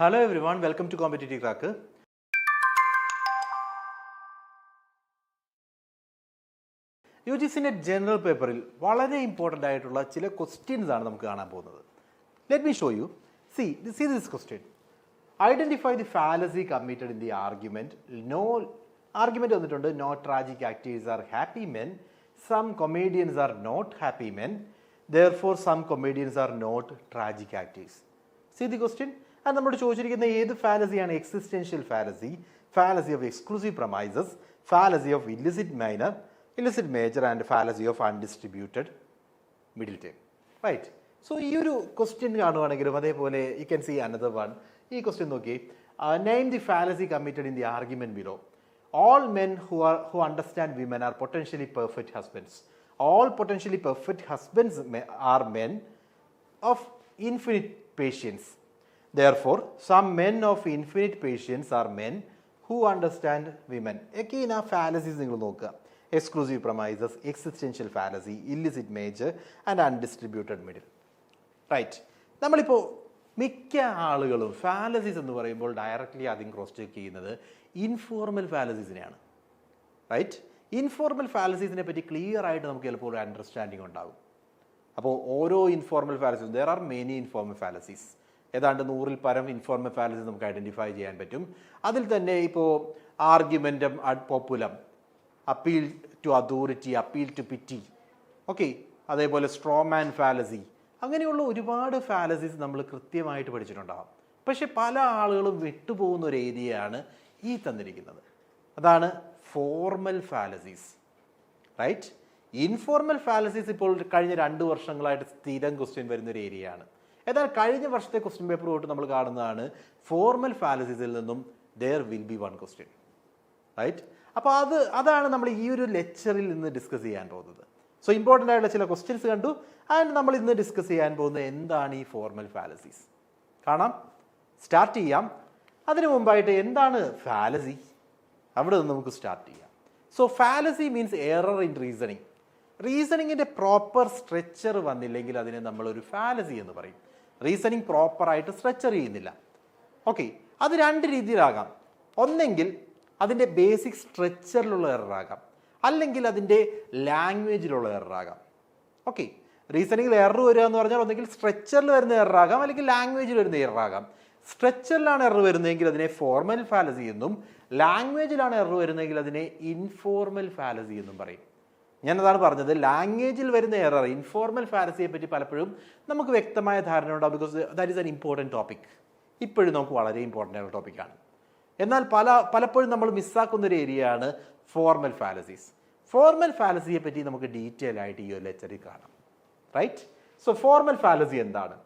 Hello everyone, welcome to Competitive Cracker. UGCന്റെ general പേപ്പറിൽ വളരെ ഇമ്പോർട്ടൻ്റ് ആയിട്ടുള്ള ചില ക്വസ്റ്റ്യൻസ് ആണ് നമുക്ക് കാണാൻ പോകുന്നത്. Let me show U. See this question. Identify the fallacy committed in the argument. No argument വന്നിട്ടുണ്ട്. No tragic actors are happy men. Some comedians are not happy men. Therefore, some comedians are not tragic actors. See the question? അത് നമ്മൾ ചോദിച്ചിരിക്കുന്ന ഏത് ഫാലസിയാണ്? Existential fallacy, fallacy of exclusive premises, fallacy of illicit minor, illicit major and fallacy of undistributed middle term. Right. So ഈ ഒരു question കാണുവാണെങ്കിലും അതേപോലെ you can see another one. ഈ ക്വസ്റ്റ്യൻ നോക്കി. Name the fallacy committed in the argument below. All men who understand women are potentially perfect husbands. All potentially perfect husbands are men of infinite patience. Therefore, some men of infinite patience are men who understand women. Again, ആ fallacies നിങ്ങൾ നോക്കുക. Exclusive premises, existential fallacy, illicit major and undistributed middle. Right. നമ്മളിപ്പോൾ മിക്ക ആളുകളും fallacies എന്ന് പറയുമ്പോൾ directly ആദ്യം cross check ചെയ്യുന്നത് ഇൻഫോർമൽ ഫാലസീസിനെയാണ്. റൈറ്റ്. ഇൻഫോർമൽ ഫാലസീസിനെ പറ്റി ക്ലിയർ ആയിട്ട് നമുക്ക് ചിലപ്പോൾ ഒരു അണ്ടർസ്റ്റാൻഡിങ് ഉണ്ടാകും. അപ്പോൾ ഓരോ informal fallacies, there are many informal fallacies. ഏതാണ്ട് 100-ൽ പരം ഇൻഫോർമൽ ഫാലസീസ് നമുക്ക് ഐഡൻറ്റിഫൈ ചെയ്യാൻ പറ്റും. അതിൽ തന്നെ ഇപ്പോൾ argumentum ad populum, appeal to authority, appeal to pity, okay, അതേപോലെ സ്ട്രോമാൻ ഫാലസി, അങ്ങനെയുള്ള ഒരുപാട് ഫാലസീസ് നമ്മൾ കൃത്യമായിട്ട് പഠിച്ചിട്ടുണ്ടാകും. പക്ഷെ പല ആളുകളും വിട്ടുപോകുന്ന ഒരു ഏരിയയാണ് ഈ തന്നിരിക്കുന്നത്. അതാണ് formal fallacies. Right. Informal fallacies ഇപ്പോൾ കഴിഞ്ഞ 2 വർഷങ്ങളായിട്ട് സ്ഥിരം ക്വസ്റ്റ്യൻ വരുന്ന ഒരു ഏരിയയാണ്. എന്നാൽ കഴിഞ്ഞ വർഷത്തെ ക്വസ്റ്റ്യൻ പേപ്പർ തൊട്ട് നമ്മൾ കാണുന്നതാണ് ഫോർമൽ ഫാലസീസിൽ നിന്നും there will be one question. Right. അപ്പോൾ അതാണ് നമ്മൾ ഈ ഒരു ലെക്ചറിൽ നിന്ന് ഡിസ്കസ് ചെയ്യാൻ പോകുന്നത്. സോ ഇമ്പോർട്ടൻ്റ് ആയിട്ടുള്ള ചില ക്വസ്റ്റ്യൻസ് കണ്ടു. ആൻഡ് നമ്മൾ ഇന്ന് ഡിസ്കസ് ചെയ്യാൻ പോകുന്നത് എന്താണ് ഈ ഫോർമൽ ഫാലസീസ്. കാണാം, സ്റ്റാർട്ട് ചെയ്യാം. അതിനു മുമ്പായിട്ട് എന്താണ് ഫാലസി, അവിടെ നിന്ന് നമുക്ക് സ്റ്റാർട്ട് ചെയ്യാം. So fallacy means error in reasoning. റീസണിങ്ങിൻ്റെ പ്രോപ്പർ സ്ട്രക്ചർ വന്നില്ലെങ്കിൽ അതിനെ നമ്മളൊരു ഫാലസി എന്ന് പറയും. റീസണിങ് പ്രോപ്പറായിട്ട് സ്ട്രക്ചർ ചെയ്യുന്നില്ല. ഓക്കെ, അത് 2 രീതിയിലാകാം. ഒന്നെങ്കിൽ അതിൻ്റെ ബേസിക് സ്ട്രക്ചറിലുള്ള എററാകാം, അല്ലെങ്കിൽ അതിൻ്റെ ലാംഗ്വേജിലുള്ള എററാകാം. ഓക്കെ, റീസണിങ്ങിൽ എറർ വരിക എന്ന് പറഞ്ഞാൽ ഒന്നെങ്കിൽ സ്ട്രക്ചറിൽ വരുന്ന എററാകാം, അല്ലെങ്കിൽ ലാംഗ്വേജിൽ വരുന്ന എററാകാം. സ്ട്രക്ചറിലാണ് എറർ വരുന്നതെങ്കിൽ അതിനെ ഫോർമൽ ഫാലസി എന്നും, ലാംഗ്വേജിലാണ് എറർ വരുന്നതെങ്കിൽ അതിനെ ഇൻഫോർമൽ ഫാലസി എന്നും പറയും. ഞാനതാണ് പറഞ്ഞത്, ലാംഗ്വേജിൽ വരുന്ന എറർ, ഇൻഫോർമൽ ഫാലസിയെ പറ്റി പലപ്പോഴും നമുക്ക് വ്യക്തമായ ധാരണ ഉണ്ടാവും. Because that is an important topic. ഇപ്പോഴും നമുക്ക് വളരെ ഇമ്പോർട്ടൻ്റ് ആയ ടോപ്പിക്കാണ്. എന്നാൽ പലപ്പോഴും നമ്മൾ മിസ്സാക്കുന്ന ഒരു ഏരിയയാണ് ഫോർമൽ ഫാലസീസ്. ഫോർമൽ ഫാലസിയെ പറ്റി നമുക്ക് ഡീറ്റെയിൽ ആയിട്ട് ഈ ഒരു ലെക്ചറിൽ കാണാം. റൈറ്റ്. സോ ഫോർമൽ ഫാലസി എന്താണ്?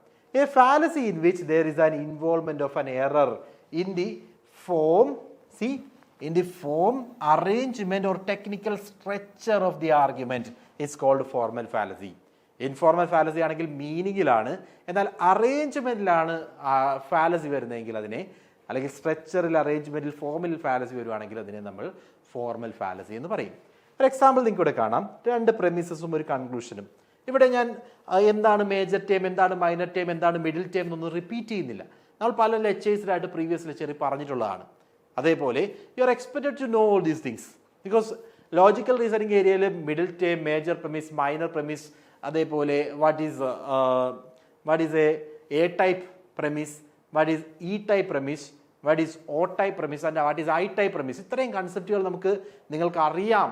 A fallacy in which there is an involvement of an error in the form, in the form, arrangement or technical structure of the argument is called formal fallacy. Informal fallacy ആണെങ്കിൽ മീനിങ്ങിലാണ്, എന്നാൽ അറേഞ്ച്മെന്റിലാണ് fallacy വരുന്നതെങ്കിൽ അതിനെ, അല്ലെങ്കിൽ സ്ട്രക്ചറിൽ, അറേഞ്ച്മെന്റിൽ, ഫോമിൽ fallacy വരുവാണെങ്കിൽ അതിനെ നമ്മൾ ഫോർമൽ ഫാലസി എന്ന് പറയും. ഒരു എക്സാമ്പിൾ നിങ്ങൾക്ക് ഇവിടെ കാണാം. 2 പ്രെമിസസും ഒരു കൺക്ലൂഷനും. ഇവിടെ ഞാൻ എന്താണ് മേജർ ടേം, എന്താണ് മൈനർ ടേം, എന്താണ് മിഡിൽ ടേം എന്നൊന്നും റിപ്പീറ്റ് ചെയ്യുന്നില്ല. നമ്മൾ പല ലെക്ചേഴ്സിലായിട്ട് പ്രീവിയസ് ലെക്ചറിൽ പറഞ്ഞിട്ടുള്ളതാണ്. അതേപോലെ you are expected to know all these things because logical reasoning ഏരിയയിൽ middle term, major premise, minor premise, അതേപോലെ what is A type premise, what is E type premise, what is O type premise and what is I type premise. ഇത്രയും കൺസെപ്റ്റുകൾ നിങ്ങൾക്ക് അറിയാം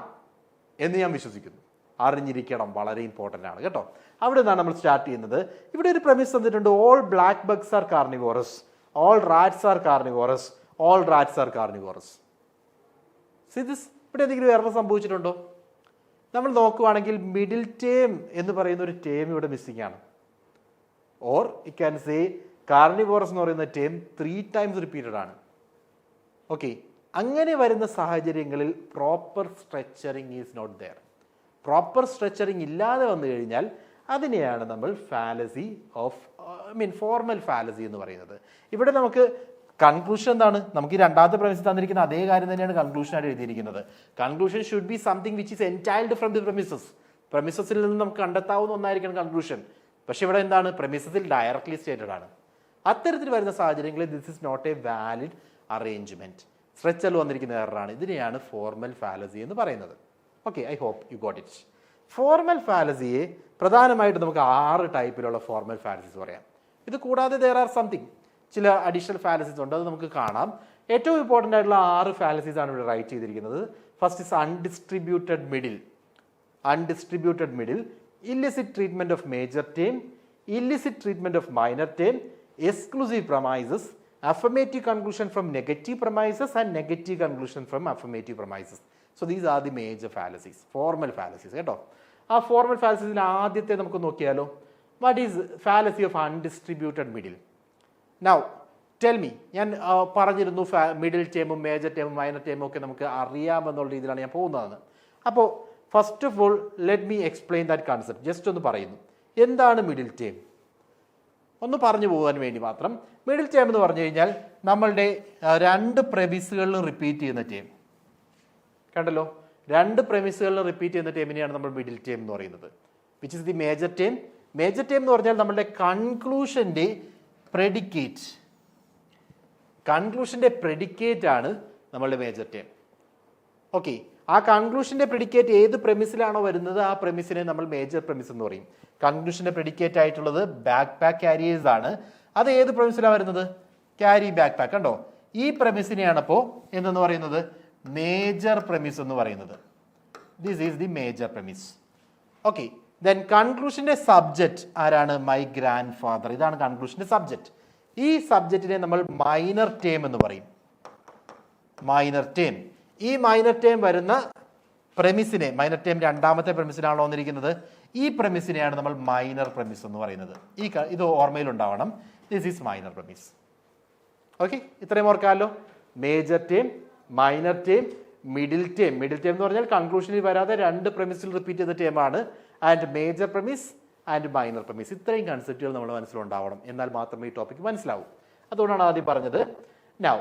എന്ന് ഞാൻ വിശ്വസിക്കുന്നു. അറിഞ്ഞിരിക്കണം, വളരെ ഇമ്പോർട്ടൻ്റ് ആണ് കേട്ടോ. അവിടെ നിന്നാണ് നമ്മൾ സ്റ്റാർട്ട് ചെയ്യുന്നത്. ഇവിടെ ഒരു പ്രെമിസ് തന്നിട്ടുണ്ട്. All black bugs are carnivorous, all rats are carnivorous, all rats are carnivorous. ഇവിടെ എന്തെങ്കിലും എറർ സംഭവിച്ചിട്ടുണ്ടോ? നമ്മൾ നോക്കുവാണെങ്കിൽ മിഡിൽ ടേം എന്ന് പറയുന്ന ഒരു ടേം ഇവിടെ മിസ്സിംഗ് ആണ്. Or you can say carnivorous എന്ന് പറയുന്ന ടേം 3 times റിപ്പീറ്റഡ് ആണ്. ഓക്കെ, അങ്ങനെ വരുന്ന സാഹചര്യങ്ങളിൽ proper structuring is not there. Proper structuring ഇല്ലാതെ വന്നു കഴിഞ്ഞാൽ അതിനെയാണ് നമ്മൾ ഫാലസി ഓഫ് ഫോർമൽ ഫാലസി എന്ന് പറയുന്നത്. ഇവിടെ നമുക്ക് കൺക്ലൂഷൻ എന്താണ്? നമുക്ക് ഈ 2ാമത്തെ പ്രെമിസ് തന്നിരിക്കുന്ന അതേ കാര്യം തന്നെയാണ് കൺക്ലൂഷനായിട്ട് എഴുതിയിരിക്കുന്നത്. Conclusion should be something which is entailed from the premises. പ്രെമിസസിൽ നിന്ന് നമുക്ക് കണ്ടെത്താവുന്ന ഒന്നായിരിക്കണം കൺക്ലൂഷൻ. പക്ഷെ ഇവിടെ എന്താണ്? പ്രെമിസസിൽ ഡയറക്ട്ലി സ്റ്റേറ്റഡ് ആണ്. അത്തരത്തിൽ വരുന്ന സാഹചര്യങ്ങളിൽ this is not a valid arrangement. സ്ട്രെച്ചറിൽ വന്നിരിക്കുന്ന എററാണ്. ഇതിനെയാണ് ഫോർമൽ ഫാലസി എന്ന് പറയുന്നത്. Okay, I hope you got it. Formal ഫാലസിയെ പ്രധാനമായിട്ട് നമുക്ക് 6 ടൈപ്പിലുള്ള ഫോർമൽ ഫാലസീസ് പറയാം. ഇത് കൂടാതെ there are സംതിങ് ചില അഡീഷണൽ ഫാലസീസ് ഉണ്ട്, അത് നമുക്ക് കാണാം. ഏറ്റവും ഇമ്പോർട്ടൻ്റ് ആയിട്ടുള്ള 6 ഫാലസീസ് ആണ് ഇവിടെ റൈറ്റ് ചെയ്തിരിക്കുന്നത്. First is undistributed middle. Undistributed middle, illicit treatment of major term, illicit treatment of minor term, exclusive premises, affirmative conclusion from negative premises and negative conclusion from affirmative premises. So these are the major fallacies, formal fallacies. കേട്ടോ, ആ formal ഫാലസീസിൽ ആദ്യത്തെ നമുക്ക് നോക്കിയാലോ. What is fallacy of undistributed middle? Now tell me. ഞാൻ പറഞ്ഞിരുന്നു middle ടേമും major ടേമും minor ടേമും ഒക്കെ നമുക്ക് അറിയാമെന്നുള്ള രീതിയിലാണ് ഞാൻ പോകുന്നതെന്ന്. അപ്പോൾ first of all let me explain that concept. Just ഒന്ന് പറയുന്നു, എന്താണ് മിഡിൽ ടേം ഒന്ന് പറഞ്ഞു പോകാൻ വേണ്ടി മാത്രം. മിഡിൽ ടേം എന്ന് പറഞ്ഞു കഴിഞ്ഞാൽ നമ്മളുടെ 2 പ്രെമിസുകളിൽ റിപ്പീറ്റ് ചെയ്യുന്ന ടേം. കണ്ടല്ലോ, 2 പ്രെമിസുകളിൽ റിപ്പീറ്റ് ചെയ്യുന്ന ടേമിനെയാണ് നമ്മൾ മിഡിൽ ടേം എന്ന് പറയുന്നത്. Which is the major term. Major term എന്ന് പറഞ്ഞാൽ നമ്മളുടെ കൺക്ലൂഷൻ്റെ പ്രെഡിക്കേറ്റ്. കൺക്ലൂഷൻ്റെ പ്രെഡിക്കേറ്റ് ആണ് നമ്മളുടെ മേജർ ടേം. ഓക്കെ, ആ കൺക്ലൂഷൻ്റെ പ്രെഡിക്കേറ്റ് ഏത് പ്രെമിസിലാണോ വരുന്നത് ആ പ്രെമിസിനെ നമ്മൾ മേജർ പ്രെമിസ് എന്ന് പറയും. കൺക്ലൂഷൻ്റെ പ്രെഡിക്കേറ്റ് ആയിട്ടുള്ളത് ബാക്ക് പാക്ക് ക്യാരിയേഴ്സ് ആണ്. അത് ഏത് പ്രെമിസിലാണ് വരുന്നത്? Carry backpack. കണ്ടോ, ഈ പ്രെമിസിനെയാണ് അപ്പോൾ എന്തെന്ന് പറയുന്നത്? മേജർ പ്രെമിസ് എന്ന് പറയുന്നത്. This is the major premise. Okay, then കൺക്ലൂഷൻ്റെ സബ്ജക്റ്റ് ആരാണ്? My grandfather. ഇതാണ് കൺക്ലൂഷൻ്റെ സബ്ജക്റ്റ്. ഈ സബ്ജക്റ്റിനെ നമ്മൾ മൈനർ ടേം എന്ന് പറയും. Minor term. ഈ മൈനർ ടേം വരുന്ന പ്രെമിസിനെ, മൈനർ ടേം 2ാമത്തെ പ്രെമിസിനാണോ വന്നിരിക്കുന്നത്, ഈ പ്രെമിസിനെയാണ് നമ്മൾ മൈനർ പ്രെമിസ് എന്ന് പറയുന്നത്. ഇത് ഓർമ്മയിൽ ഉണ്ടാവണം. This is minor premise. Okay, ഇത്രയും ഓർക്കാമല്ലോ. Major term, minor term, middle term. Middle term എന്ന് പറഞ്ഞാൽ കൺക്ലൂഷനിൽ വരാതെ 2 പ്രെമിസിൽ റിപ്പീറ്റ് ചെയ്ത ടേമാണ്. And major premise and minor premise. ഇത്രയും കൺസെപ്റ്റുകൾ നമ്മുടെ മനസ്സിലുണ്ടാവണം, എന്നാൽ മാത്രമേ ഈ ടോപ്പിക് മനസ്സിലാവൂ. അതുകൊണ്ടാണ് ആദ്യം പറഞ്ഞത്. Now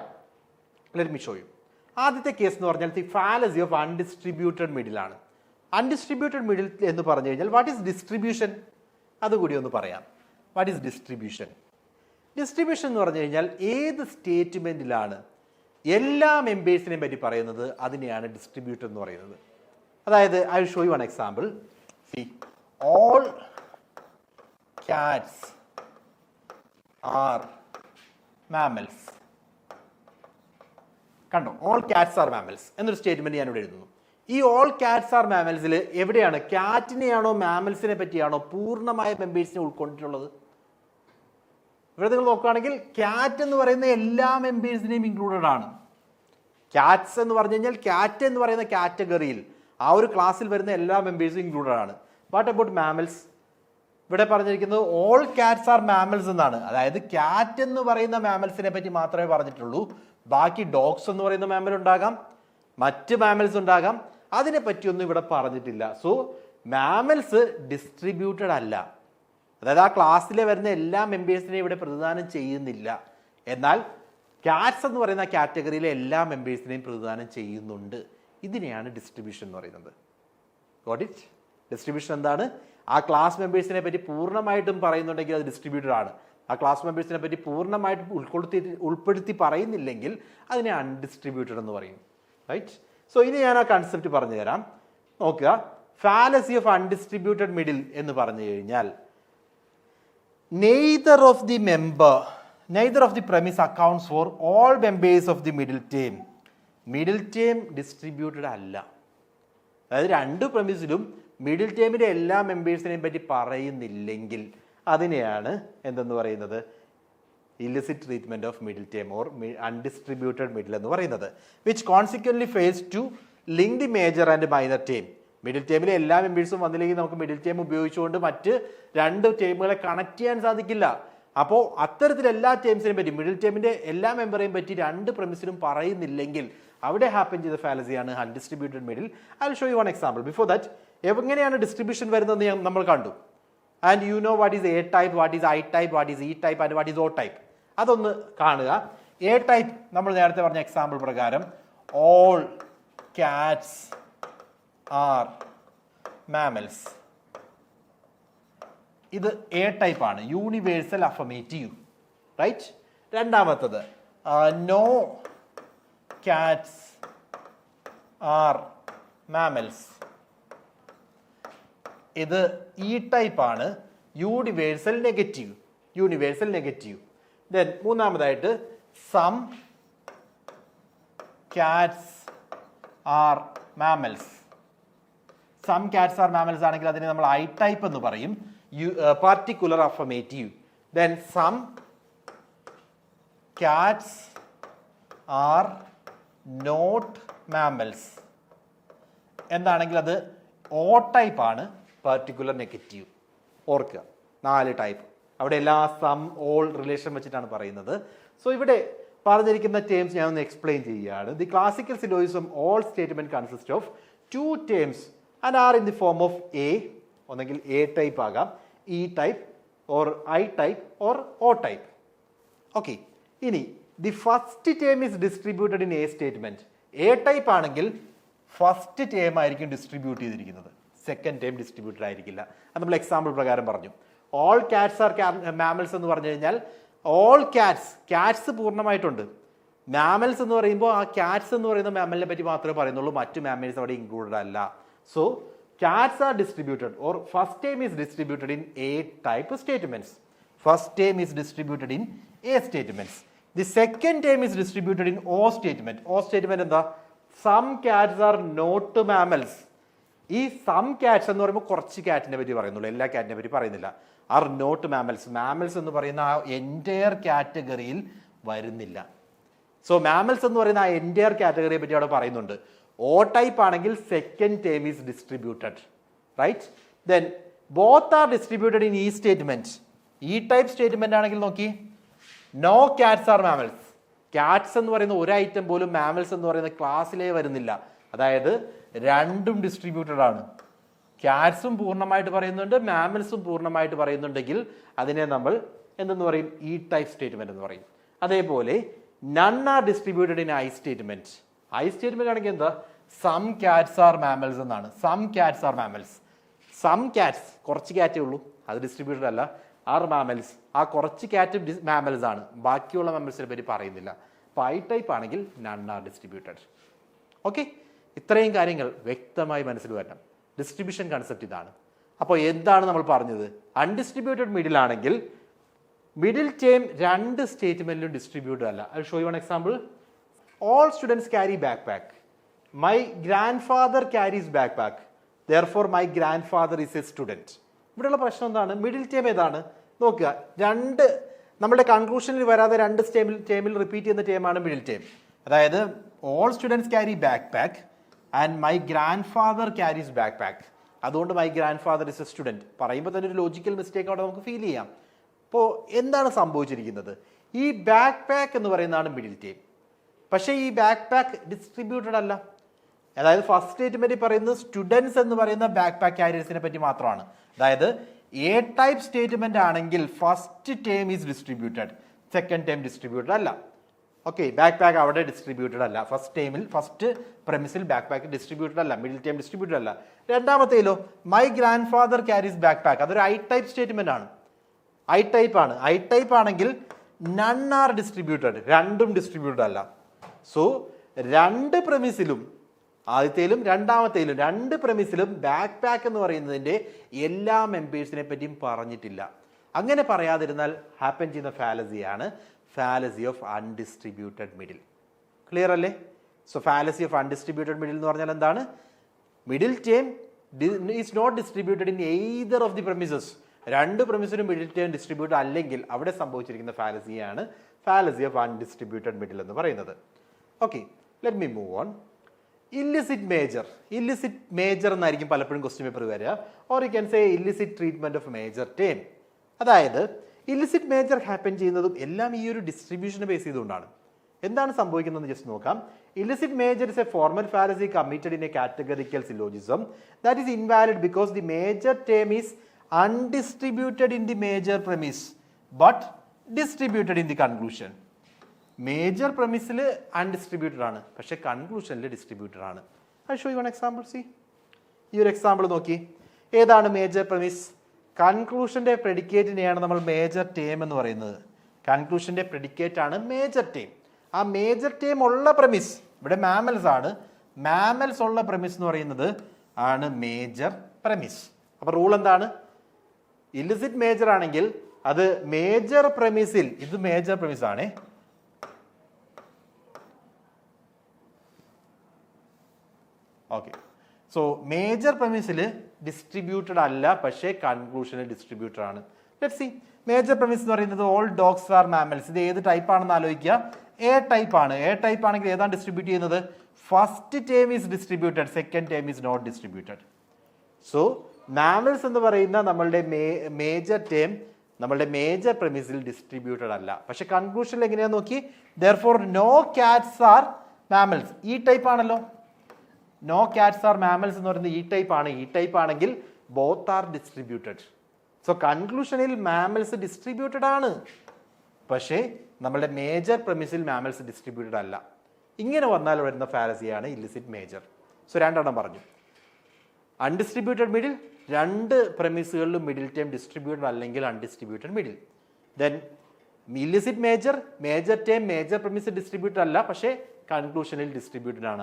let me show U. ആദ്യത്തെ കേസ് എന്ന് പറഞ്ഞാൽ the fallacy of undistributed middle ആണ്. അൺഡിസ്ട്രിബ്യൂട്ടഡ് മിഡിൽ എന്ന് പറഞ്ഞു കഴിഞ്ഞാൽ വാട്ട് ഈസ് ഡിസ്ട്രിബ്യൂഷൻ? അതുകൂടി ഒന്ന് പറയാം. What is distribution? ഡിസ്ട്രിബ്യൂഷൻ എന്ന് പറഞ്ഞു കഴിഞ്ഞാൽ ഏത് സ്റ്റേറ്റ്മെന്റിലാണ് എല്ലാ മെമ്പേഴ്സിനെയും പറ്റി പറയുന്നത് അതിനെയാണ് ഡിസ്ട്രിബ്യൂട്ടഡ് എന്ന് പറയുന്നത്. അതായത് I will show you one example. C, all cats are mammals. കണ്ടോ, ഓൾ കാറ്റ്സ് ആർ മാമൽസ് എന്നൊരു സ്റ്റേറ്റ്മെന്റ് ഞാൻ ഇവിടെ എഴുതുന്നു. ഈ ഓൾ കാറ്റ്സ് ആർ മാമൽസിൽ എവിടെയാണ് കാറ്റിനെയാണോ മാമൽസിനെ പറ്റിയാണോ പൂർണ്ണമായ മെമ്പേഴ്സിനെ ഉൾക്കൊണ്ടിട്ടുള്ളത്? ഇവിടെ നിങ്ങൾ നോക്കുകയാണെങ്കിൽ ക്യാറ്റ് എന്ന് പറയുന്ന എല്ലാ മെമ്പേഴ്സിനെയും ഇൻക്ലൂഡഡ് ആണ്. ക്യാറ്റ്സ് എന്ന് പറഞ്ഞു കഴിഞ്ഞാൽ ക്യാറ്റ് എന്ന് പറയുന്ന കാറ്റഗറിയിൽ ആ ഒരു ക്ലാസ്സിൽ വരുന്ന എല്ലാ മെമ്പേഴ്സും ഇൻക്ലൂഡഡ് ആണ്. What about mammals? ഇവിടെ പറഞ്ഞിരിക്കുന്നത് ഓൾ കാറ്റ്സ് ആർ മാമൽസ് എന്നാണ്. അതായത് ക്യാറ്റ് എന്ന് പറയുന്ന മാമൽസിനെ പറ്റി മാത്രമേ പറഞ്ഞിട്ടുള്ളൂ. ബാക്കി ഡോഗ്സ് എന്ന് പറയുന്ന മാമൽ ഉണ്ടാകാം, മറ്റ് മാമൽസ് ഉണ്ടാകാം, അതിനെ പറ്റിയൊന്നും ഇവിടെ പറഞ്ഞിട്ടില്ല. സോ മാമൽസ് ഡിസ്ട്രിബ്യൂട്ടഡ് അല്ല. അതായത് ആ ക്ലാസ്സിൽ വരുന്ന എല്ലാ മെമ്പേഴ്സിനെയും ഇവിടെ പ്രതിദാനം ചെയ്യുന്നില്ല. എന്നാൽ കാറ്റ്സ് എന്ന് പറയുന്ന കാറ്റഗറിയിലെ എല്ലാ മെമ്പേഴ്സിനെയും പ്രതിദാനം ചെയ്യുന്നുണ്ട്. ഇതിനെയാണ് ഡിസ്ട്രിബ്യൂഷൻ എന്ന് പറയുന്നത്. Got it? ഡിസ്ട്രിബ്യൂഷൻ എന്താണ്? ആ ക്ലാസ് മെമ്പേഴ്സിനെ പറ്റി പൂർണ്ണമായിട്ടും പറയുന്നുണ്ടെങ്കിൽ അത് ഡിസ്ട്രിബ്യൂട്ടഡ് ആണ്. ആ ക്ലാസ് മെമ്പേഴ്സിനെ പറ്റി പൂർണ്ണമായിട്ടും ഉൾപ്പെടുത്തി പറയുന്നില്ലെങ്കിൽ അതിനെ അൺഡിസ്ട്രിബ്യൂട്ടഡ് എന്ന് പറയും. റൈറ്റ്? സോ ഇനി ഞാൻ ആ കൺസെപ്റ്റ് പറഞ്ഞു തരാം. നോക്കുക, ഫാലസി ഓഫ് അൺഡിസ്ട്രിബ്യൂട്ടഡ് മിഡിൽ എന്ന് പറഞ്ഞു കഴിഞ്ഞാൽ neither of the premise accounts for all members of the middle term. Middle term distributed അല്ല. അതായത് 2 പ്രെമിസിലും മിഡിൽ ടേമിന്റെ എല്ലാ മെമ്പേഴ്സിനെയും പറ്റി പറയുന്നില്ലെങ്കിൽ അതിനെയാണ് എന്തെന്ന് പറയുന്നത്? Illicit treatment of middle term or undistributed middle എന്ന് പറയുന്നത്. Which consequently fails to link the major and minor term. Middle ടേമിലെ എല്ലാ മെമ്പേഴ്സും വന്നില്ലെങ്കിൽ നമുക്ക് മിഡിൽ ടേം ഉപയോഗിച്ചുകൊണ്ട് മറ്റ് 2 ടേമുകളെ കണക്ട് ചെയ്യാൻ സാധിക്കില്ല. അപ്പോൾ അത്തരത്തിൽ എല്ലാ ടേംസിനെയും പറ്റി, മിഡിൽ ടേമിന്റെ എല്ലാ മെമ്പറേയും പറ്റി 2 പ്രെമിസിലും പറയുന്നില്ലെങ്കിൽ അവിടെ ഹാപ്പൻ ചെയ്ത ഫാലസിയാണ് undistributed middle. I will show you one example. Before that, എങ്ങനെയാണ് ഡിസ്ട്രിബ്യൂഷൻ വരുന്നതെന്ന് നമ്മൾ കണ്ടു. And you know what is A type, what is I type, what is E type and what is O type. അതൊന്ന് കാണുക. A type നമ്മൾ നേരത്തെ പറഞ്ഞ example പ്രകാരം ഓൾ കാറ്റ്സ് ആർ മാമൽസ്. ഇത് എ ടൈപ്പ് ആണ്, യൂണിവേഴ്സൽ അഫർമേറ്റീവ്. റൈറ്റ്. രണ്ടാമത്തത് no cats are mammals. ഇത് ഈ ടൈപ്പാണ്, യൂണിവേഴ്സൽ നെഗറ്റീവ്. ദെൻ മൂന്നാമതായിട്ട് some cats are mammals. Some cats are mammals ആണെങ്കിൽ അതിനെ നമ്മൾ ഐ ടൈപ്പ് എന്ന് പറയും, particular affirmative. Then some cats are not mammals എന്താണെങ്കിൽ അത് ഓ ടൈപ്പ് ആണ്, പാർട്ടിക്കുലർ നെഗറ്റീവ്. ഓർക്കുക 4 ടൈപ്പ്. അവിടെ എല്ലാ സം ഓൾ റിലേഷൻ വെച്ചിട്ടാണ് പറയുന്നത്. സോ ഇവിടെ പറഞ്ഞിരിക്കുന്ന ടേംസ് ഞാൻ ഒന്ന് എക്സ്പ്ലെയിൻ ചെയ്യുകയാണ്. The classical syllogism all statement consist of 2 terms and are in the form of A, ഒന്നെങ്കിൽ എ ടൈപ്പ് ആകാം, E type or I type or O type. Okay, ഇനി the first term is distributed in a statement. A type ആണെങ്കിൽ first term ആയിരിക്കും distribute ചെയ്തിരിക്കുന്നത്, second term distributed ആയിരിക്കില്ല. അത് നമ്മൾ example പ്രകാരം പറഞ്ഞു. ഓൾ കാറ്റ്സ് ആർ മാമൽസ് എന്ന് പറഞ്ഞു കഴിഞ്ഞാൽ ഓൾ കാറ്റ്സ് പൂർണ്ണമായിട്ടുണ്ട്. മാമൽസ് എന്ന് പറയുമ്പോൾ ആ കാറ്റ്സ് എന്ന് പറയുന്ന മാമലിനെ പറ്റി മാത്രമേ പറയുന്നുള്ളൂ, മറ്റു മാമൽസ് അവിടെ ഇൻക്ലൂഡഡ് അല്ല. So cats are distributed or first term is distributed in A type statements. The second term is distributed in O statement. O statement എന്താ? Some cats are not mammals. ഈ സം കാറ്റ്സ് എന്ന് പറയുമ്പോൾ കുറച്ച് കാറ്റിനെ പറ്റി പറയുന്നുള്ളൂ, എല്ലാ കാറ്റിനെ പറ്റി പറയുന്നില്ല. R not mammals. മാമൽസ് എന്ന് പറയുന്ന ആ എൻറ്റയർ കാറ്റഗറിയിൽ വരുന്നില്ല. സോ മാമൽസ് എന്ന് പറയുന്ന ആ എൻറ്റയർ കാറ്റഗറിയെ പറ്റി അവിടെ പറയുന്നുണ്ട്. ഓ ടൈപ്പ് ആണെങ്കിൽ second term is distributed, right. Then both are distributed in E statement. E type statement ആണെങ്കിൽ നോക്കി, no cats are mammals. Cats എന്ന് പറയുന്ന ഒരു ഐറ്റം പോലും മാമൽസ് എന്ന് പറയുന്ന ക്ലാസ്സിലേ വരുന്നില്ല. അതായത് രണ്ടും ഡിസ്ട്രിബ്യൂട്ടഡ് ആണ്. കാറ്റ്സും പൂർണ്ണമായിട്ട് പറയുന്നുണ്ട്, മാമൽസും പൂർണ്ണമായിട്ട് പറയുന്നുണ്ടെങ്കിൽ അതിനെ നമ്മൾ എന്തെന്ന് പറയും? ഈ ടൈപ്പ് സ്റ്റേറ്റ്മെന്റ് എന്ന് പറയും. അതേപോലെ none are distributed in I statement. I statement ആണെങ്കിൽ എന്താ? സം കാറ്റ്സ് ആർ മാമൽസ് എന്നാണ്. Some cats are mammals. Some cats കുറച്ച് കാറ്റേ ഉള്ളൂ, അത് ഡിസ്ട്രിബ്യൂട്ടഡ് അല്ല. ആർ മാമൽസ്, ആ കുറച്ച് കാറ്റ് മാമൽസ് ആണ്, ബാക്കിയുള്ള മാമൽസിനെ പറ്റി പറയുന്നില്ല. അപ്പോൾ ഐ ടൈപ്പ് ആണെങ്കിൽ നൺ ആർ ഡിസ്ട്രിബ്യൂട്ടഡ്. ഓക്കെ, ഇത്രയും കാര്യങ്ങൾ വ്യക്തമായി മനസ്സിൽ വരണം. ഡിസ്ട്രിബ്യൂഷൻ കൺസെപ്റ്റ് ഇതാണ്. അപ്പോൾ എന്താണ് നമ്മൾ പറഞ്ഞത്? അൺഡിസ്ട്രിബ്യൂട്ടഡ് മിഡിൽ ആണെങ്കിൽ മിഡിൽ ടേം രണ്ട് സ്റ്റേറ്റ്മെന്റിലും ഡിസ്ട്രിബ്യൂട്ടഡ് അല്ല. I show you one example. All students carry backpack. My grandfather carries backpack, therefore my grandfather is a student. ഇവിടെയുള്ള പ്രശ്നം എന്താണ്? മിഡിൽ ടേം ഏതാണ്? നോക്കുക, രണ്ട് നമ്മുടെ കൺക്ലൂഷനിൽ വരാതെ രണ്ട് ടേമിൽ റിപ്പീറ്റ് ചെയ്യുന്ന ടേമാണ് മിഡിൽ ടേം. അതായത് all students carry backpack and my grandfather carries backpack. അതുകൊണ്ട് my grandfather is a student പറയുമ്പോൾ തന്നെ ഒരു ലോജിക്കൽ മിസ്റ്റേക്ക് അവിടെ നമുക്ക് ഫീൽ ചെയ്യാം. അപ്പോൾ എന്താണ് സംഭവിച്ചിരിക്കുന്നത്? ഈ ബാക്ക് പാക്ക് എന്ന് പറയുന്നതാണ് മിഡിൽ ടേം. പക്ഷേ ഈ ബാക്ക് പാക്ക് ഡിസ്ട്രിബ്യൂട്ടഡ് അല്ല. അതായത് ഫസ്റ്റ് സ്റ്റേറ്റ്മെന്റിൽ പറയുന്നത് സ്റ്റുഡൻസ് എന്ന് പറയുന്ന ബാക്ക് പാക്ക് ക്യാരിയേഴ്സിനെ പറ്റി മാത്രമാണ്. അതായത് എ ടൈപ്പ് സ്റ്റേറ്റ്മെന്റ് ആണെങ്കിൽ first term is distributed, second term distributed അല്ല. ഓക്കെ, ബാക്ക് പാക്ക് അവിടെ ഡിസ്ട്രിബ്യൂട്ടഡ് അല്ല. ഫസ്റ്റ് പ്രമിസിൽ ബാക്ക് പാക്ക് ഡിസ്ട്രിബ്യൂട്ടഡ് അല്ല, മിഡിൽ ടേം ഡിസ്ട്രിബ്യൂട്ടഡ് അല്ല. രണ്ടാമത്തേലോ my grandfather carries backpack, അതൊരു ഐ ടൈപ്പ് സ്റ്റേറ്റ്മെന്റ് ആണ്, ഐ ടൈപ്പ് ആണ്. ഐ ടൈപ്പ് ആണെങ്കിൽ നൺ ആർ ഡിസ്ട്രിബ്യൂട്ടഡ്, രണ്ടും ഡിസ്ട്രിബ്യൂട്ടഡ് അല്ല. സോ രണ്ട് പ്രമിസിലും, ആദ്യത്തേലും രണ്ടാമത്തേലും രണ്ട് പ്രമിസിലും ബാക്ക് പാക്ക് എന്ന് പറയുന്നതിന്റെ എല്ലാ മെമ്പേഴ്സിനെ പറ്റിയും പറഞ്ഞിട്ടില്ല. അങ്ങനെ പറയാതിരുന്നാൽ ഹാപ്പൻ ചെയ്യുന്ന ഫാലസിയാണ് fallacy of undistributed middle. Clear അല്ലേ? So fallacy of undistributed middle എന്ന് പറഞ്ഞാൽ എന്താണ്? Middle term is not distributed in either of the premises. രണ്ട് പ്രമിസിനും മിഡിൽ ടേം ഡിസ്ട്രിബ്യൂട്ടഡ് അല്ലെങ്കിൽ അവിടെ സംഭവിച്ചിരിക്കുന്ന ഫാലസിയാണ് ഫാലസി ഓഫ് അൺഡിസ്ട്രിബ്യൂട്ടഡ് മിഡിൽ എന്ന് പറയുന്നത്. Okay, let me move on. Illicit major എന്നായിരിക്കും പലപ്പോഴും ക്വസ്റ്റ്യൻ പേപ്പർ വരിക. Or you can say illicit treatment of major term. അതായത് ഇല്ലിസിറ്റ് മേജർ ഹാപ്പൻ ചെയ്യുന്നതും എല്ലാം ഈ ഒരു ഡിസ്ട്രിബ്യൂഷനെ ബേസ് ചെയ്തുകൊണ്ടാണ്. എന്താണ് സംഭവിക്കുന്നതെന്ന് ജസ്റ്റ് നോക്കാം. Illicit major is a formal fallacy committed in a categorical syllogism that is invalid because the major term is undistributed in the major premise but distributed in the conclusion. Major പ്രമിസിൽ undistributed ആണ്, പക്ഷെ കൺക്ലൂഷനിൽ distributed ആണ്. I show you one example. See, ഈ ഒരു example നോക്കി. ഏതാണ് major promise? കൺക്ലൂഷന്റെ പ്രെഡിക്കേറ്റിനെയാണ് നമ്മൾ മേജർ ടേം എന്ന് പറയുന്നത്. കൺക്ലൂഷന്റെ പ്രെഡിക്കേറ്റ് ആണ് മേജർ ടേം. ആ മേജർ ടേം ഉള്ള പ്രമിസ് ഇവിടെ മാമൽസ് ആണ്. മാമൽസ് ഉള്ള പ്രമിസ് എന്ന് പറയുന്നത് ആണ് മേജർ പ്രമിസ്. അപ്പൊ റൂൾ എന്താണ്? ഇലിസിറ്റ് മേജർ ആണെങ്കിൽ അത് മേജർ പ്രമിസിൽ, ഇത് മേജർ പ്രമിസ് ആണേ, ഓക്കെ. സോ മേജർ പ്രമിസിൽ ഡിസ്ട്രിബ്യൂട്ടഡ് അല്ല, പക്ഷേ കൺക്ലൂഷനിൽ ഡിസ്ട്രിബ്യൂട്ടഡ് ആണ്. Let's see. മേജർ പ്രമിസ് എന്ന് പറയുന്നത് ഓൾ ഡോഗ്സ് ആർ മാമൽസ്. ഇത് ഏത് ടൈപ്പ് ആണെന്ന് ആലോചിക്കുക. എ ടൈപ്പ് ആണ്. എ ടൈപ്പ് ആണെങ്കിൽ ഏതാണ് ഡിസ്ട്രിബ്യൂട്ട് ചെയ്യുന്നത്? First term is distributed, second term is not distributed. So mammals എന്ന് പറയുന്ന നമ്മളുടെ മേജർ ടേം നമ്മളുടെ മേജർ പ്രമിസിൽ ഡിസ്ട്രിബ്യൂട്ടഡ് അല്ല, പക്ഷെ കൺക്ലൂഷനിൽ എങ്ങനെയാന്ന് നോക്കി. Therefore no cats are mammals. E type ആണല്ലോ. നോ കാറ്റ്സ് ആർ മാമൽസ് എന്ന് പറയുന്നത് ഈ ടൈപ്പ് ആണ്. ഈ ടൈപ്പ് ആണെങ്കിൽ ബോത്ത് ആർ ഡിസ്ട്രിബ്യൂട്ടഡ്. സോ കൺക്ലൂഷനിൽ മാമൽസ് ഡിസ്ട്രിബ്യൂട്ടഡ് ആണ്, പക്ഷേ നമ്മളുടെ മേജർ പ്രമിസിൽ മാമൽസ് ഡിസ്ട്രിബ്യൂട്ടഡ് അല്ല. ഇങ്ങനെ വന്നാൽ വരുന്ന ഫാലസിയാണ് ഇല്ലിസിറ്റ് മേജർ. സോ രണ്ടെണ്ണം പറഞ്ഞു. അൺഡിസ്ട്രിബ്യൂട്ടഡ് മിഡിൽ, രണ്ട് പ്രമിസുകളിലും മിഡിൽ ടേം ഡിസ്ട്രിബ്യൂട്ടഡ് അല്ലെങ്കിൽ undistributed middle. Then illicit major, major term major promise distributed അല്ല, പക്ഷേ കൺക്ലൂഷനിൽ ഡിസ്ട്രിബ്യൂട്ടഡ് ആണ്.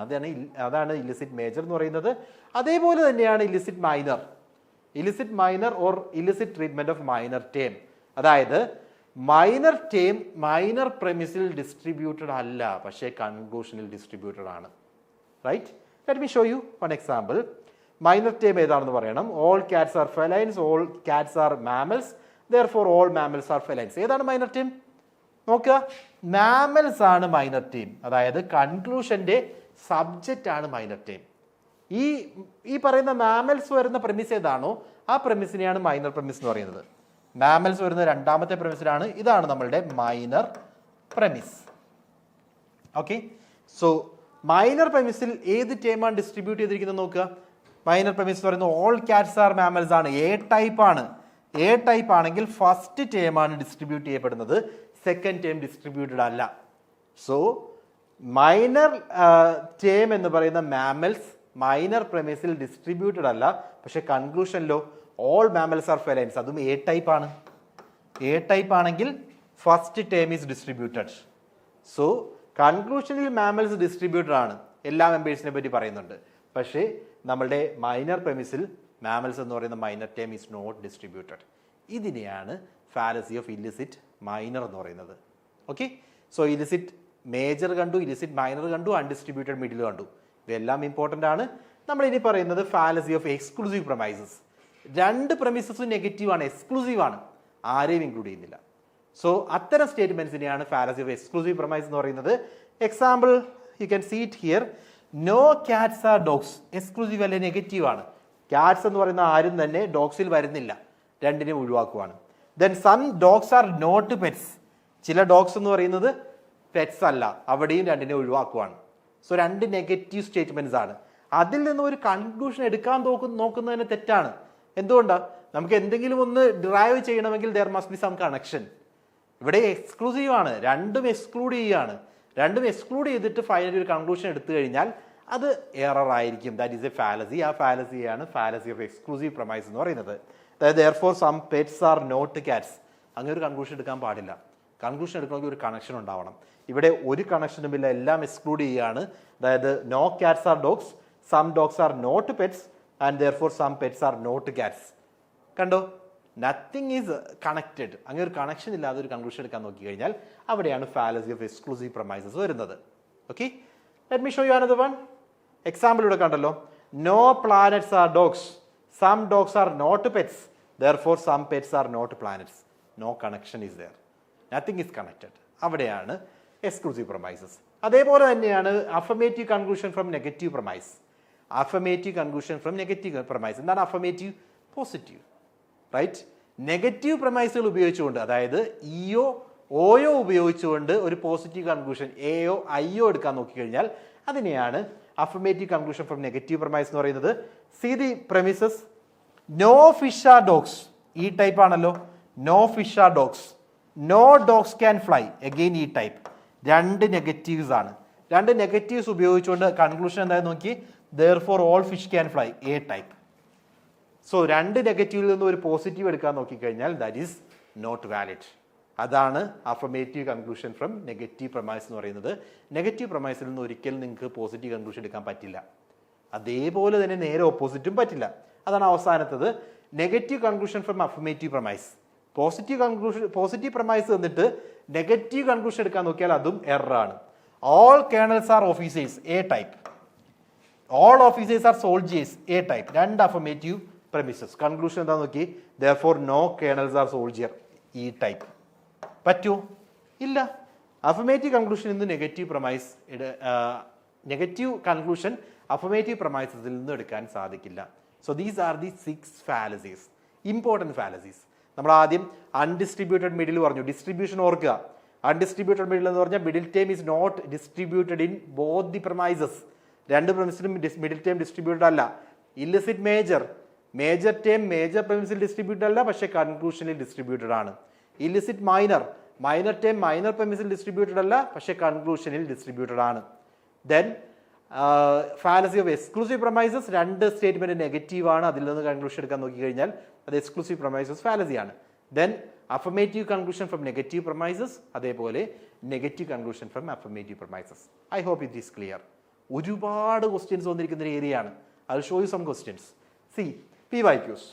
അതാണ് ഇല്ലിസിറ്റ് മേജർ എന്ന് പറയുന്നത്. അതേപോലെ തന്നെയാണ് illicit minor. Illicit minor or illicit treatment of minor term. അതായത് മൈനർ ടേം മൈനർ പ്രമിസിൽ ഡിസ്ട്രിബ്യൂട്ടഡ് അല്ല, പക്ഷേ കൺക്ലൂഷനിൽ ഡിസ്ട്രിബ്യൂട്ടഡ് ആണ്. Right? Let me show you one example. Minor term ഏതാണെന്ന് പറയണം. All cats are felines, all cats are mammals, therefore all mammals are felines. ഏതാണ് minor term? നോക്കുക, മാമൽസ് ആണ് മൈനർ ടീം. അതായത് കൺക്ലൂഷന്റെ സബ്ജക്റ്റ് ആണ് മൈനർ ടീം. ഈ പറയുന്ന മാമൽസ് വരുന്ന പ്രമിസ് ഏതാണോ ആ പ്രമിസിനെയാണ് മൈനർ പ്രമിസ് എന്ന് പറയുന്നത്. മാമൽസ് വരുന്ന രണ്ടാമത്തെ പ്രമിസിലാണ്. ഇതാണ് നമ്മളുടെ minor premise. Okay. So minor പ്രമിസിൽ ഏത് ടേമാണ് ഡിസ്ട്രിബ്യൂട്ട് ചെയ്തിരിക്കുന്നത് നോക്കുക. മൈനർ പ്രമിസ് എന്ന് പറയുന്നത് ഓൾ കാറ്റ്സ് ആർ മാമൽസ് ആണ്. എ ടൈപ്പ് ആണ്. എ ടൈപ്പ് ആണെങ്കിൽ ഫസ്റ്റ് ടേം ആണ് ഡിസ്ട്രിബ്യൂട്ട് ചെയ്യപ്പെടുന്നത്, സെക്കൻഡ് ടേം ഡിസ്ട്രിബ്യൂട്ടഡ് അല്ല. സോ മൈനർ ടേം എന്ന് പറയുന്ന മാമൽസ് മൈനർ പ്രമിസിൽ ഡിസ്ട്രിബ്യൂട്ടഡ് അല്ല, പക്ഷെ കൺക്ലൂഷനിലോ ഓൾ മാമൽസ് ആർ ഫെലൈൻസ്, അതും എ ടൈപ്പ് ആണ്. എ ടൈപ്പ് ആണെങ്കിൽ first term is distributed. So കൺക്ലൂഷനിൽ മാമൽസ് ഡിസ്ട്രിബ്യൂട്ടഡ് ആണ്, എല്ലാ മെമ്പേഴ്സിനെ പറ്റി പറയുന്നുണ്ട്. പക്ഷേ നമ്മളുടെ മൈനർ പ്രമിസിൽ മാമൽസ് എന്ന് പറയുന്ന minor term is not distributed. ഇതിനെയാണ് ഫാലസി ഓഫ് ഇല്ലിസിറ്റ് മൈനർ എന്ന് പറയുന്നത്. ഓക്കെ. സോ ഇല്ലിസിറ്റ് മേജർ കണ്ടു, ഇല്ലിസിറ്റ് മൈനർ കണ്ടു, അൺഡിസ്ട്രിബ്യൂട്ടഡ് മിഡിൽ കണ്ടു. ഇതെല്ലാം ഇമ്പോർട്ടൻ്റ് ആണ്. നമ്മൾ ഇനി പറയുന്നത് ഫാലസി ഓഫ് എക്സ്ക്ലൂസീവ് പ്രമൈസസ്. രണ്ട് പ്രമിസസും നെഗറ്റീവ് ആണ്, എക്സ്ക്ലൂസീവ് ആണ്, ആരെയും ഇൻക്ലൂഡ് ചെയ്യുന്നില്ല. സോ അത്തരം സ്റ്റേറ്റ്മെന്റ്സിനെയാണ് ഫാലസി ഓഫ് എക്സ്ക്ലൂസീവ് പ്രമൈസ് എന്ന് പറയുന്നത്. Example you can see it here. No cats are dogs. Exclusive അല്ലെ, നെഗറ്റീവ് ആണ്. കാറ്റ്സ് എന്ന് പറയുന്ന ആരും തന്നെ ഡോഗ്സിൽ വരുന്നില്ല, രണ്ടിനെയും ഒഴിവാക്കുവാണ്. Then some dogs are not pets. ചില ഡോഗ്സ് എന്ന് പറയുന്നത് പെറ്റ്സ് അല്ല, അവിടെയും രണ്ടിനെ ഒഴിവാക്കുവാണ്. സോ രണ്ട് നെഗറ്റീവ് സ്റ്റേറ്റ്മെന്റ്സ് ആണ്. അതിൽ നിന്ന് ഒരു കൺക്ലൂഷൻ എടുക്കാൻ നോക്കുന്നതിന് തെറ്റാണ്. എന്തുകൊണ്ടാണ്? നമുക്ക് എന്തെങ്കിലും ഒന്ന് ഡിറൈവ് ചെയ്യണമെങ്കിൽ there must be some connection. ഇവിടെ എക്സ്ക്ലൂസീവ് ആണ്, രണ്ടും എക്സ്ക്ലൂഡ് ചെയ്യുകയാണ്. രണ്ടും എക്സ്ക്ലൂഡ് ചെയ്തിട്ട് ഫൈനലി ഒരു കൺക്ലൂഷൻ എടുത്തു കഴിഞ്ഞാൽ അത് എറർ ആയിരിക്കും. That is A fallacy. ആ ഫാലസിയാണ് ഫാലസി ഓഫ് എക്സ്ക്ലൂസീവ് പ്രമൈസ് എന്ന് പറയുന്നത്. അതായത് therefore some pets are not cats. അങ്ങനെ ഒരു കൺക്ലൂഷൻ എടുക്കാൻ പാടില്ല. കൺക്ലൂഷൻ എടുക്കണമെങ്കിൽ ഒരു കണക്ഷൻ ഉണ്ടാവണം. ഇവിടെ ഒരു കണക്ഷനും ഇല്ല, എല്ലാം എക്സ്ക്ലൂഡ് ചെയ്യുകയാണ്. അതായത് no cats are dogs, some dogs are not pets and therefore some pets are not cats. കണ്ടോ? Nothing is connected. അങ്ങനെ ഒരു കണക്ഷൻ ഇല്ലാതെ ഒരു കൺക്ലൂഷൻ എടുക്കാൻ നോക്കി കഴിഞ്ഞാൽ അവിടെയാണ് ഫാലസി ഓഫ് എക്സ്ക്ലൂസീവ് പ്രമൈസസ് വരുന്നത്. Okay. Let me show you another one. Example ഇവിടെ കണ്ടല്ലോ. No planets are dogs, some dogs are not pets, therefore some pets are not planets. No connection is there. Nothing is connected. അവിടെയാണ് exclusive premises. അതേപോലെ തന്നെയാണ് affirmative conclusion from negative premise. Affirmative conclusion from negative premise. എന്താണ് affirmative? Positive. Right? Negative പ്രമൈസുകൾ ഉപയോഗിച്ചുകൊണ്ട്, അതായത് ഇയോ ഓയോ ഉപയോഗിച്ചുകൊണ്ട് ഒരു positive conclusion എയോ ഐയോ എടുക്കാൻ നോക്കിക്കഴിഞ്ഞാൽ അതിനെയാണ് affirmative conclusion from negative premise എന്ന് പറയുന്നത്. See the premises. No fish are dogs. E type ആണല്ലോ. No fish are dogs. No dogs can fly. Again E type. രണ്ട് നെഗറ്റീവ്സ് ആണ്. രണ്ട് നെഗറ്റീവ്സ് ഉപയോഗിച്ചുകൊണ്ട് കൺക്ലൂഷൻ എന്തായാലും നോക്കി. therefore all fish can fly. A type. So രണ്ട് നെഗറ്റീവിൽ നിന്ന് ഒരു പോസിറ്റീവ് എടുക്കാൻ നോക്കിക്കഴിഞ്ഞാൽ ദാറ്റ് ഈസ് നോട്ട് വാലിഡ്. അതാണ് affirmative conclusion from negative premise എന്ന് പറയുന്നത്. നെഗറ്റീവ് പ്രമൈസിൽ നിന്ന് ഒരിക്കലും നിങ്ങൾക്ക് പോസിറ്റീവ് കൺക്ലൂഷൻ എടുക്കാൻ പറ്റില്ല. അതേപോലെ തന്നെ നേരെ ഓപ്പോസിറ്റും പറ്റില്ല. അതാണ് അവസാനത്തത്, negative conclusion from affirmative premise. Positive premise വന്നിട്ട് നെഗറ്റീവ് കൺക്ലൂഷൻ എടുക്കാൻ നോക്കിയാൽ അതും എററാണ്. All colonels are officers, A type. All officers are soldiers, A type. രണ്ട് അഫർമേറ്റീവ് പ്രമിസസ്. കൺക്ലൂഷൻ എന്താ നോക്കി, therefore no colonels are soldier, E type. പറ്റുമോ? ഇല്ല. അഫർമേറ്റീവ് കൺക്ലൂഷൻ ഇന്ന് നെഗറ്റീവ് കൺക്ലൂഷൻ അഫർമേറ്റീവ് പ്രമൈസസിൽ നിന്ന് എടുക്കാൻ സാധിക്കില്ല. So these are the 6 fallacies, important fallacies. നമ്മൾ ആദ്യം അൺഡിസ്ട്രിബ്യൂട്ടഡ് മിഡിൽ പറഞ്ഞു. ഡിസ്ട്രിബ്യൂഷൻ ഓർക്കുക. അൺഡിസ്ട്രിബ്യൂട്ടഡ് മിഡിൽ എന്ന് പറഞ്ഞാൽ middle term is not distributed in both the premises. രണ്ട് പ്രമിസിലും മിഡിൽ ടേം ഡിസ്ട്രിബ്യൂട്ടഡ് അല്ല. ഇല്ലിസിറ്റ് മേജർ ടേം മേജർ പ്രമിസിൽ ഡിസ്ട്രിബ്യൂട്ടഡ് അല്ല, പക്ഷേ കൺക്ലൂഷനിൽ ഡിസ്ട്രിബ്യൂട്ടഡ് ആണ്. ഇല്ലിസിറ്റ് മൈനർ ടേം മൈനർ പ്രമിസിൽ ഡിസ്ട്രിബ്യൂട്ടഡ് അല്ല, പക്ഷേ കൺക്ലൂഷനിൽ ഡിസ്ട്രിബ്യൂട്ടഡ് ആണ്. Then fallacy of exclusive premises, രണ്ട് സ്റ്റേറ്റ്മെന്റ് നെഗറ്റീവ് ആണ്, അതിൽ നിന്ന് കൺക്ലൂഷൻ എടുക്കാൻ നോക്കിക്കഴിഞ്ഞാൽ അത് എക്സ്ക്ലൂസീവ് പ്രമൈസസ് ഫാലസി ആണ്. Then affirmative conclusion from negative premises, അതേപോലെ negative conclusion from affirmative premises. I hope it is clear. ഒരുപാട് ക്വസ്റ്റ്യൻസ് വന്നിരിക്കുന്ന ഒരു ഏരിയ ആണ്. I will show you some questions. See PYQs.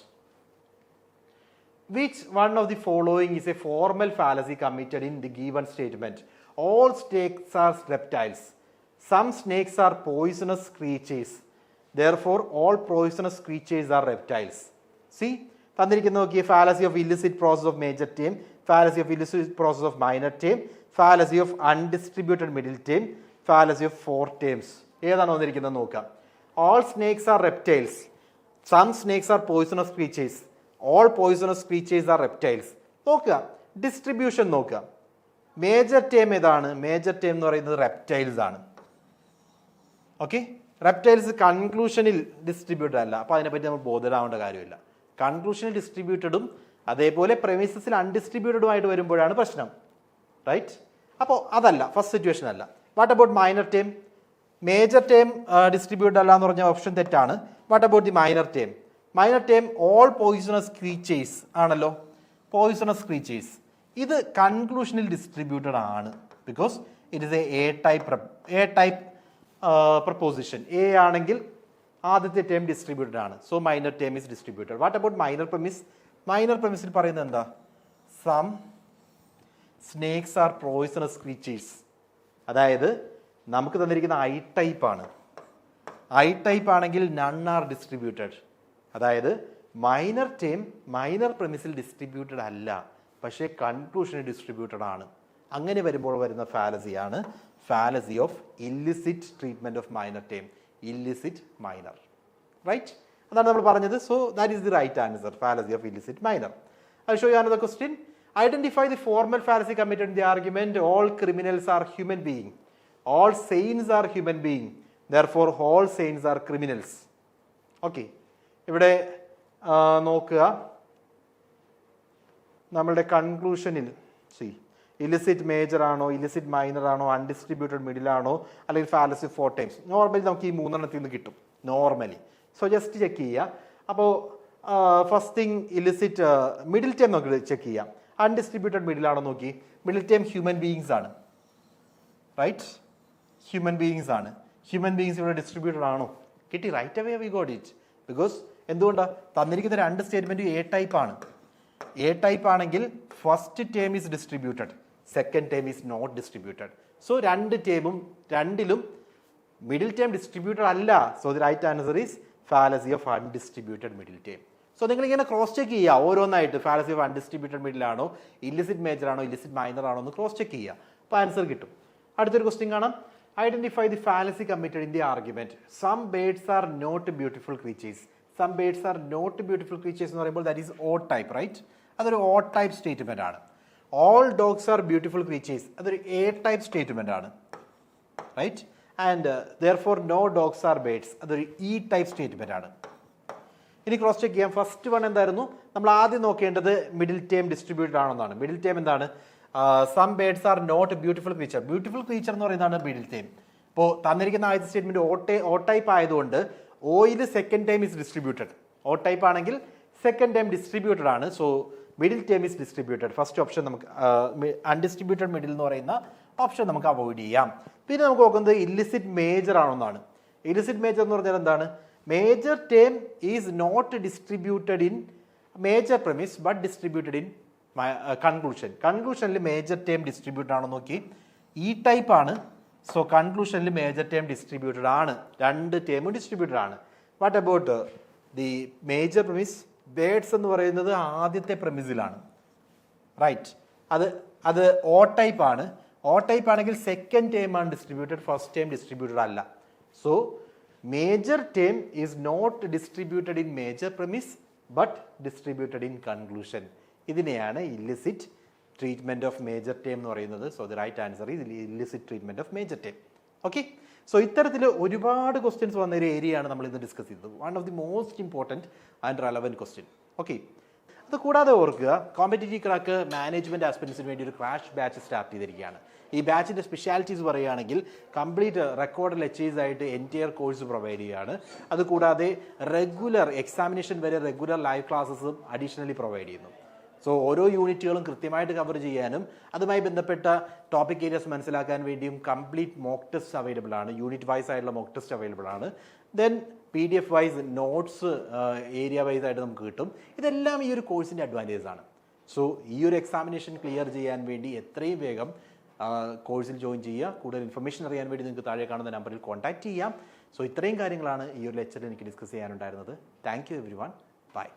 Which one of the following is a formal fallacy committed in the given statement? All snakes are reptiles. Some snakes are poisonous creatures. Therefore, all poisonous creatures are reptiles. See, തന്നിരിക്കുന്ന നോക്കിയ fallacy of illicit process of major term, fallacy of illicit process of minor term, fallacy of undistributed middle term, fallacy of 4 terms. ഏതാണ് വന്നിരിക്കുന്നത് നോക്കാം. All snakes are reptiles. Some snakes are poisonous creatures. All poisonous creatures are reptiles. നോക്കുക, distribution നോക്കുക. Major term ഏതാണ്? Major term എന്ന് പറയുന്നത് reptiles ആണ്. Okay, reptiles കൺക്ലൂഷനിൽ distributed അല്ല, അപ്പോൾ അതിനെപ്പറ്റി നമ്മൾ ബോധരാവേണ്ട കാര്യമില്ല. കൺക്ലൂഷനിൽ ഡിസ്ട്രിബ്യൂട്ടഡും അതേപോലെ പ്രമിസസിൽ അൺഡിസ്ട്രിബ്യൂട്ടഡുമായിട്ട് വരുമ്പോഴാണ് പ്രശ്നം. റൈറ്റ്? അപ്പോൾ അതല്ല, ഫസ്റ്റ് സിറ്റുവേഷൻ അല്ല. What about minor term? Major term distributed അല്ല എന്ന് പറഞ്ഞ ഓപ്ഷൻ തെറ്റാണ്. What about the minor term? Minor term all poisonous creatures ആണല്ലോ. പോയിസണസ് ക്രീച്ചേഴ്സ് ഇത് കൺക്ലൂഷനിൽ ഡിസ്ട്രിബ്യൂട്ടഡ് ആണ്, because it is A type proposition. A ആണെങ്കിൽ ആദ്യത്തെ ടേം ഡിസ്ട്രിബ്യൂട്ടഡ് ആണ്. So minor term is distributed. What about minor premise? Minor പ്രമിസിൽ പറയുന്നത് എന്താ? Some snakes are poisonous creatures. അതായത് നമുക്ക് തന്നിരിക്കുന്ന ഐ ടൈപ്പ് ആണ്. ഐ ടൈപ്പ് ആണെങ്കിൽ നൺ ആർ ഡിസ്ട്രിബ്യൂട്ടഡ്. അതായത് മൈനർ ടേം മൈനർ പ്രമിസിൽ ഡിസ്ട്രിബ്യൂട്ടഡ് അല്ല, പക്ഷേ കൺക്ലൂഷനിൽ ഡിസ്ട്രിബ്യൂട്ടഡ് ആണ്. അങ്ങനെ വരുമ്പോൾ വരുന്ന ഫാലസിയാണ് fallacy of illicit treatment of minor term, illicit minor. Right? അതാണ് നമ്മൾ പറഞ്ഞത്. So that is the right answer, fallacy of illicit minor. I show you another question. Identify the formal fallacy committed in the argument. All criminals are human beings. All saints are human beings. Therefore, all saints are criminals. Okay. ഇവിടെ നോക്കുക, നമ്മളുടെ കൺക്ലൂഷനിൽ illicit major ആണോ, illicit minor ആണോ, undistributed middle ആണോ, അല്ലെങ്കിൽ fallacy 4 times. Normally നമുക്ക് ഈ 3 നിന്ന് കിട്ടും നോർമലി. സോ ജസ്റ്റ് ചെക്ക് ചെയ്യുക. അപ്പോൾ first thing illicit middle time നമുക്ക് ചെക്ക് ചെയ്യാം. അൺഡിസ്ട്രിബ്യൂട്ടഡ് മിഡിൽ ആണോ നോക്കി. മിഡിൽ ടൈം ഹ്യൂമൻ ബീയിങ്സ് ആണ്. റൈറ്റ്? ഹ്യൂമൻ ബീയിങ്സ് ആണ്. ഹ്യൂമൻ ബീയിങ്സ് ഇവിടെ ഡിസ്ട്രിബ്യൂട്ടഡ് ആണോ? കിട്ടി. Right away we got it. Because എന്തുകൊണ്ടാണ് തന്നിരിക്കുന്ന 2 സ്റ്റേറ്റ്മെന്റ് എ ടൈപ്പ് ആണ്. എ ടൈപ്പ് ആണെങ്കിൽ first term is distributed, second term is not distributed. So രണ്ടിലും മിഡിൽ ടേം ഡിസ്ട്രിബ്യൂട്ടഡ് അല്ല. So the right answer is fallacy of undistributed middle term. So നിങ്ങൾ ഇങ്ങനെ cross check ചെയ്യുക ഓരോന്നായിട്ട്. Fallacy of undistributed middle ആണോ, illicit major ആണോ, illicit minor ആണോ എന്ന് ക്രോസ് ചെക്ക് ചെയ്യുക. അപ്പോൾ ആൻസർ കിട്ടും. അടുത്തൊരു ക്വസ്റ്റ്യൻ കാണാം. Identify the fallacy committed in the argument. Some birds are not beautiful creatures. Some birds are not beautiful creatures എന്ന് പറയുമ്പോൾ that is O type. Right? അതൊരു ഓഡ് ടൈപ്പ് സ്റ്റേറ്റ്മെന്റ് ആണ്. All dogs are beautiful creatures അതൊരു A type statement ആണ്. Right? And therefore no dogs are birds അതൊരു E type statement ആണ്. ഇനി cross check ചെയ്യാം. ഫസ്റ്റ് വൺ എന്തായിരുന്നു? നമ്മൾ ആദ്യം നോക്കേണ്ടത് മിഡിൽ ടേം ഡിസ്ട്രിബ്യൂട്ടഡ് ആണെന്നാണ്. മിഡിൽ ടേം എന്താണ്? Some birds are not beautiful creature. Beautiful creature എന്ന് പറയുന്നതാണ് മിഡിൽ ടേം. ഇപ്പോൾ തന്നിരിക്കുന്ന ആദ്യത്തെ സ്റ്റേറ്റ്മെന്റ് ഓ ടൈപ്പ് ആയതുകൊണ്ട് ഓയിൽ second term is distributed. O type ആണെങ്കിൽ സെക്കൻഡ് ടൈം ഡിസ്ട്രിബ്യൂട്ടഡ് ആണ്. So middle term is distributed. First option നമുക്ക് അൺഡിസ്ട്രിബ്യൂട്ടഡ് മിഡിൽ എന്ന് പറയുന്ന ഓപ്ഷൻ നമുക്ക് അവോയ്ഡ് ചെയ്യാം. പിന്നെ നമുക്ക് നോക്കുന്നത് ഇല്ലിസിറ്റ് മേജർ ആണെന്നാണ്. ഇല്ലിസിറ്റ് മേജർ എന്ന് പറഞ്ഞാൽ എന്താണ്? Major term is not distributed in major premise but distributed in conclusion. കൺക്ലൂഷനിൽ മേജർ ടേം ഡിസ്ട്രിബ്യൂട്ടഡ് ആണോ നോക്കി, ഈ ടൈപ്പ് ആണ്. സോ കൺക്ലൂഷനിൽ മേജർ ടേം ഡിസ്ട്രിബ്യൂട്ടഡ് ആണ്, രണ്ട് ടേമും ഡിസ്ട്രിബ്യൂട്ടഡ് ആണ്. What about the major premise? Birds എന്ന് പറയുന്നത് ആദ്യത്തെ പ്രെമിസിലാണ്, റൈറ്റ്. അത് ഓ ടൈപ്പ് ആണ്. ഓ ടൈപ്പ് ആണെങ്കിൽ സെക്കൻഡ് ടേം ആണ് ഡിസ്ട്രിബ്യൂട്ടഡ്, ഫസ്റ്റ് ടേം ഡിസ്ട്രിബ്യൂട്ടഡ് അല്ല. So major term is not distributed in major premise but distributed in conclusion. ഇതിനെയാണ് illicit treatment of major term എന്ന് പറയുന്നത്. So the right answer is illicit treatment of major term. Okay, so ഇത്തരത്തിൽ ഒരുപാട് questions വന്ന ഒരു ഏരിയയാണ് നമ്മൾ ഇന്ന് ഡിസ്കസ് ചെയ്തത്. One of the most important and relevant question. Okay, അത് കൂടാതെ ഓർക്കുക, കോമ്പറ്റേറ്റീവ് ക്രാക്ക് മാനേജ്മെന്റ് ആസ്പിരൻസിന് വേണ്ടി ഒരു ക്രാഷ് ബാച്ച് സ്റ്റാർട്ട് ചെയ്തിരിക്കുകയാണ്. ഈ ബാച്ചിന്റെ സ്പെഷ്യാലിറ്റീസ് പറയുകയാണെങ്കിൽ കംപ്ലീറ്റ് റെക്കോർഡ് ലെക്ചേഴ്സ് ആയിട്ട് എൻറ്റയർ കോഴ്സ് പ്രൊവൈഡ് ചെയ്യുകയാണ്. അതുകൂടാതെ റെഗുലർ എക്സാമിനേഷൻ വരെ റെഗുലർ ലൈവ് ക്ലാസ്സസും അഡീഷണലി പ്രൊവൈഡ് ചെയ്യുന്നു. സോ ഓരോ യൂണിറ്റുകളും കൃത്യമായിട്ട് കവർ ചെയ്യാനും അതുമായി ബന്ധപ്പെട്ട ടോപ്പിക് ഏരിയസ് മനസ്സിലാക്കാൻ വേണ്ടിയും കംപ്ലീറ്റ് മോക്ക് ടെസ്റ്റ് അവൈലബിൾ ആണ്. യൂണിറ്റ് വൈസ് ആയിട്ടുള്ള മോക്ക് ടെസ്റ്റ് അവൈലബിൾ ആണ്. Then PDF wise notes area wise ആയിട്ട് നമുക്ക് കിട്ടും. ഇതെല്ലാം ഈ ഒരു കോഴ്സിൻ്റെ അഡ്വാൻറ്റേജ് ആണ്. സോ ഈ ഒരു എക്സാമിനേഷൻ ക്ലിയർ ചെയ്യാൻ വേണ്ടി എത്രയും വേഗം കോഴ്സിൽ ജോയിൻ ചെയ്യുക. കൂടുതൽ ഇൻഫർമേഷൻ അറിയാൻ വേണ്ടി നിങ്ങൾക്ക് താഴെ കാണുന്ന നമ്പറിൽ കോൺടാക്ട് ചെയ്യാം. സോ ഇത്രയും കാര്യങ്ങളാണ് ഈ ഒരു ലെക്ചറിൽ എനിക്ക് ഡിസ്കസ് ചെയ്യാനുണ്ടായിരുന്നത്. Thank you everyone. By.